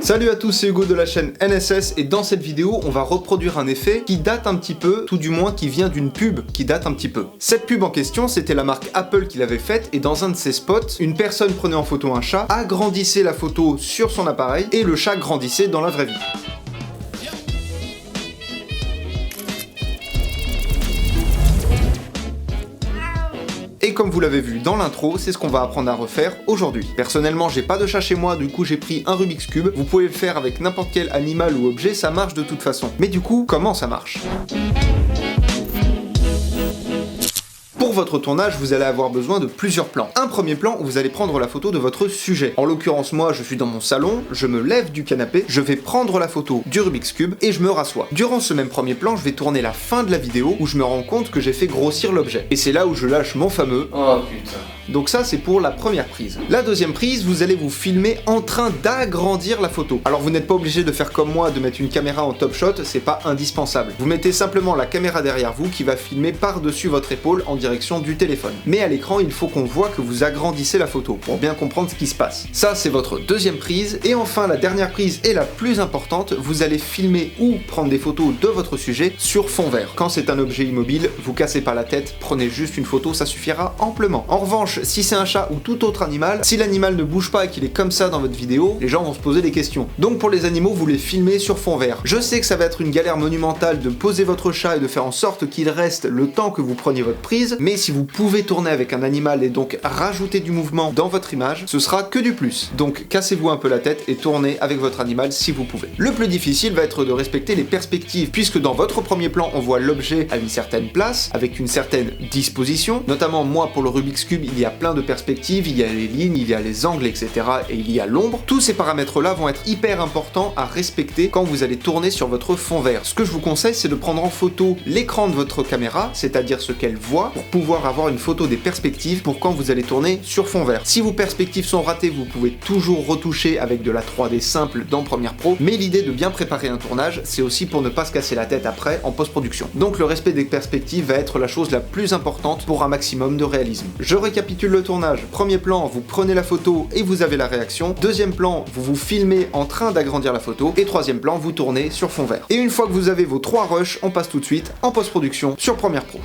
Salut à tous, c'est Hugo de la chaîne NSS et dans cette vidéo, on va reproduire un effet qui date un petit peu, tout du moins qui vient d'une pub qui date un petit peu. Cette pub en question, c'était la marque Apple qui l'avait faite et dans un de ses spots, une personne prenait en photo un chat, agrandissait la photo sur son appareil et le chat grandissait dans la vraie vie. Et comme vous l'avez vu dans l'intro, c'est ce qu'on va apprendre à refaire aujourd'hui. Personnellement, j'ai pas de chat chez moi, du coup j'ai pris un Rubik's Cube. Vous pouvez le faire avec n'importe quel animal ou objet, ça marche de toute façon. Mais du coup, comment ça marche ? Pour votre tournage, vous allez avoir besoin de plusieurs plans. Un premier plan où vous allez prendre la photo de votre sujet. En l'occurrence, moi, je suis dans mon salon, je me lève du canapé, je vais prendre la photo du Rubik's Cube et je me rassois. Durant ce même premier plan, je vais tourner la fin de la vidéo où je me rends compte que j'ai fait grossir l'objet. Et c'est là où je lâche mon fameux « Oh putain ». Donc ça, c'est pour la première prise. La deuxième prise, vous allez vous filmer en train d'agrandir la photo. Alors vous n'êtes pas obligé de faire comme moi, de mettre une caméra en top shot, c'est pas indispensable. Vous mettez simplement la caméra derrière vous qui va filmer par-dessus votre épaule en direction du téléphone. Mais à l'écran, il faut qu'on voit que vous agrandissez la photo pour bien comprendre ce qui se passe. Ça, c'est votre deuxième prise. Et enfin, la dernière prise et la plus importante, vous allez filmer ou prendre des photos de votre sujet sur fond vert. Quand c'est un objet immobile, vous cassez pas la tête, prenez juste une photo, ça suffira amplement. En revanche, si c'est un chat ou tout autre animal, si l'animal ne bouge pas et qu'il est comme ça dans votre vidéo, les gens vont se poser des questions. Donc pour les animaux, vous les filmez sur fond vert. Je sais que ça va être une galère monumentale de poser votre chat et de faire en sorte qu'il reste le temps que vous preniez votre prise, mais si vous pouvez tourner avec un animal et donc rajouter du mouvement dans votre image, ce sera que du plus. Donc cassez-vous un peu la tête et tournez avec votre animal si vous pouvez. Le plus difficile va être de respecter les perspectives, puisque dans votre premier plan, on voit l'objet à une certaine place, avec une certaine disposition. Notamment moi, pour le Rubik's Cube, il y a plein de perspectives, il y a les lignes, il y a les angles, etc. et il y a l'ombre. Tous ces paramètres-là vont être hyper importants à respecter quand vous allez tourner sur votre fond vert. Ce que je vous conseille, c'est de prendre en photo l'écran de votre caméra, c'est-à-dire ce qu'elle voit, pour pouvoir avoir une photo des perspectives pour quand vous allez tourner sur fond vert. Si vos perspectives sont ratées, vous pouvez toujours retoucher avec de la 3D simple dans Premiere Pro, mais l'idée de bien préparer un tournage, c'est aussi pour ne pas se casser la tête après en post-production. Donc le respect des perspectives va être la chose la plus importante pour un maximum de réalisme. Je récapitule le tournage. Premier plan, vous prenez la photo et vous avez la réaction. Deuxième plan, vous vous filmez en train d'agrandir la photo. Et troisième plan, vous tournez sur fond vert. Et une fois que vous avez vos 3 rushs, on passe tout de suite en post-production sur Premiere Pro.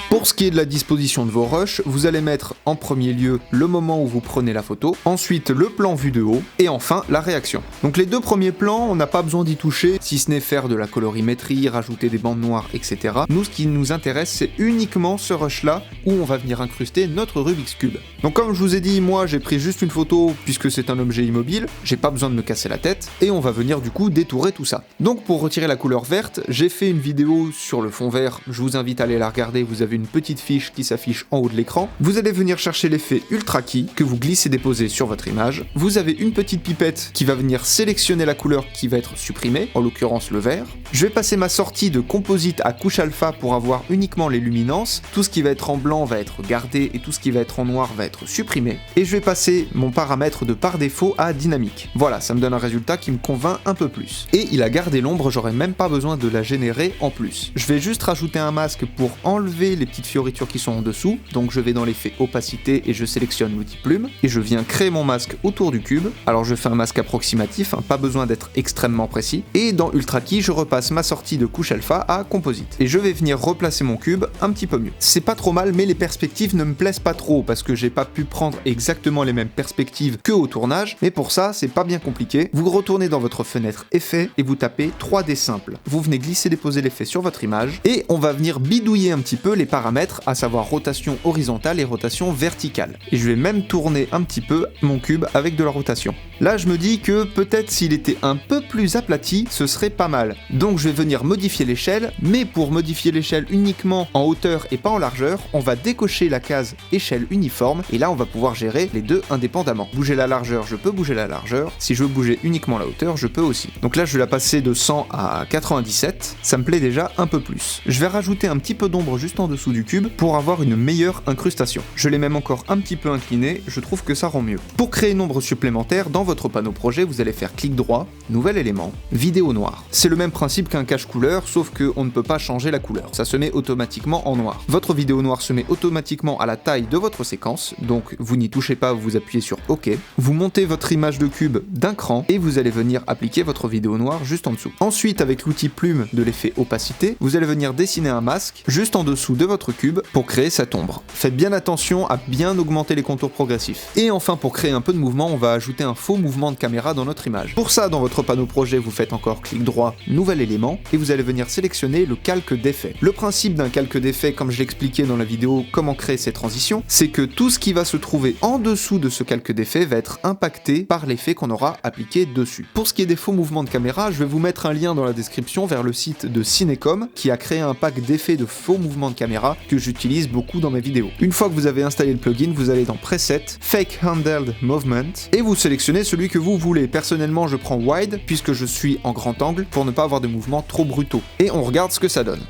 Pour ce qui est de la disposition de vos rushs, vous allez mettre en premier lieu le moment où vous prenez la photo, ensuite le plan vu de haut, et enfin la réaction. Donc les 2 premiers plans, on n'a pas besoin d'y toucher, si ce n'est faire de la colorimétrie, rajouter des bandes noires, etc. Nous, ce qui nous intéresse, c'est uniquement ce rush-là, où on va venir incruster notre Rubik's Cube. Donc comme je vous ai dit, moi j'ai pris juste une photo, puisque c'est un objet immobile, j'ai pas besoin de me casser la tête, et on va venir du coup détourer tout ça. Donc pour retirer la couleur verte, j'ai fait une vidéo sur le fond vert, je vous invite à aller la regarder, vous avez une petite fiche qui s'affiche en haut de l'écran. Vous allez venir chercher l'effet Ultra Key que vous glissez déposez sur votre image. Vous avez une petite pipette qui va venir sélectionner la couleur qui va être supprimée, en l'occurrence le vert. Je vais passer ma sortie de composite à couche alpha pour avoir uniquement les luminances. Tout ce qui va être en blanc va être gardé et tout ce qui va être en noir va être supprimé. Et je vais passer mon paramètre de par défaut à dynamique. Voilà, ça me donne un résultat qui me convainc un peu plus. Et il a gardé l'ombre, j'aurais même pas besoin de la générer en plus. Je vais juste rajouter un masque pour enlever les petites fioritures qui sont en dessous, donc je vais dans l'effet opacité et je sélectionne l'outil plume, et je viens créer mon masque autour du cube. Alors je fais un masque approximatif, pas besoin d'être extrêmement précis, et dans Ultra Key, je repasse ma sortie de couche alpha à composite. Et je vais venir replacer mon cube un petit peu mieux. C'est pas trop mal, mais les perspectives ne me plaisent pas trop, parce que j'ai pas pu prendre exactement les mêmes perspectives que au tournage, mais pour ça, c'est pas bien compliqué. Vous retournez dans votre fenêtre effet, et vous tapez 3D simple. Vous venez glisser-déposer l'effet sur votre image, et on va venir bidouiller un petit peu les paramètres, à savoir rotation horizontale et rotation verticale. Et je vais même tourner un petit peu mon cube avec de la rotation. Là, je me dis que peut-être s'il était un peu plus aplati, ce serait pas mal. Donc je vais venir modifier l'échelle, mais pour modifier l'échelle uniquement en hauteur et pas en largeur, on va décocher la case échelle uniforme, et là on va pouvoir gérer les deux indépendamment. Bouger la largeur, je peux bouger la largeur. Si je veux bouger uniquement la hauteur, je peux aussi. Donc là, je vais la passer de 100 à 97. Ça me plaît déjà un peu plus. Je vais rajouter un petit peu d'ombre juste en dessous du cube pour avoir une meilleure incrustation. Je l'ai même encore un petit peu incliné, je trouve que ça rend mieux. Pour créer nombre supplémentaire, dans votre panneau projet, vous allez faire clic droit, nouvel élément, vidéo noire. C'est le même principe qu'un cache couleur, sauf qu'on ne peut pas changer la couleur. Ça se met automatiquement en noir. Votre vidéo noire se met automatiquement à la taille de votre séquence, donc vous n'y touchez pas, vous appuyez sur OK. Vous montez votre image de cube d'un cran et vous allez venir appliquer votre vidéo noire juste en dessous. Ensuite, avec l'outil plume de l'effet opacité, vous allez venir dessiner un masque juste en dessous de votre cube pour créer cette ombre. Faites bien attention à bien augmenter les contours progressifs. Et enfin, pour créer un peu de mouvement, on va ajouter un faux mouvement de caméra dans notre image. Pour ça, dans votre panneau projet, vous faites encore clic droit, nouvel élément, et vous allez venir sélectionner le calque d'effet. Le principe d'un calque d'effet, comme je l'expliquais dans la vidéo comment créer ces transitions, c'est que tout ce qui va se trouver en dessous de ce calque d'effet va être impacté par l'effet qu'on aura appliqué dessus. Pour ce qui est des faux mouvements de caméra, je vais vous mettre un lien dans la description vers le site de Cinecom qui a créé un pack d'effets de faux mouvements de caméra que j'utilise beaucoup dans mes vidéos. Une fois que vous avez installé le plugin, vous allez dans Preset, Fake Handled Movement et vous sélectionnez celui que vous voulez. Personnellement, je prends Wide puisque je suis en grand angle pour ne pas avoir de mouvements trop brutaux. Et on regarde ce que ça donne.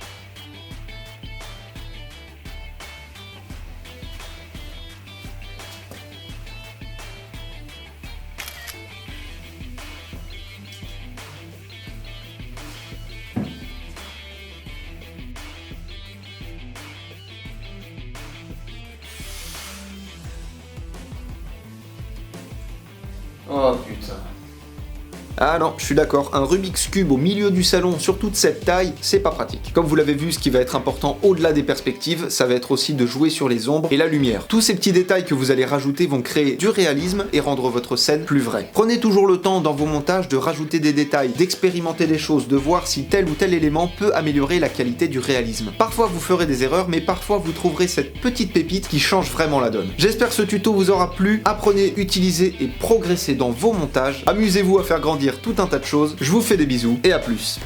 Oh putain. Ah non, je suis d'accord, un Rubik's Cube au milieu du salon sur toute cette taille, c'est pas pratique. Comme vous l'avez vu, ce qui va être important au-delà des perspectives, ça va être aussi de jouer sur les ombres et la lumière. Tous ces petits détails que vous allez rajouter vont créer du réalisme et rendre votre scène plus vraie. Prenez toujours le temps dans vos montages de rajouter des détails, d'expérimenter des choses, de voir si tel ou tel élément peut améliorer la qualité du réalisme. Parfois vous ferez des erreurs, mais parfois vous trouverez cette petite pépite qui change vraiment la donne. J'espère que ce tuto vous aura plu, apprenez, utilisez et progressez dans vos montages, amusez-vous à faire grandir tout un tas de choses, je vous fais des bisous et à plus.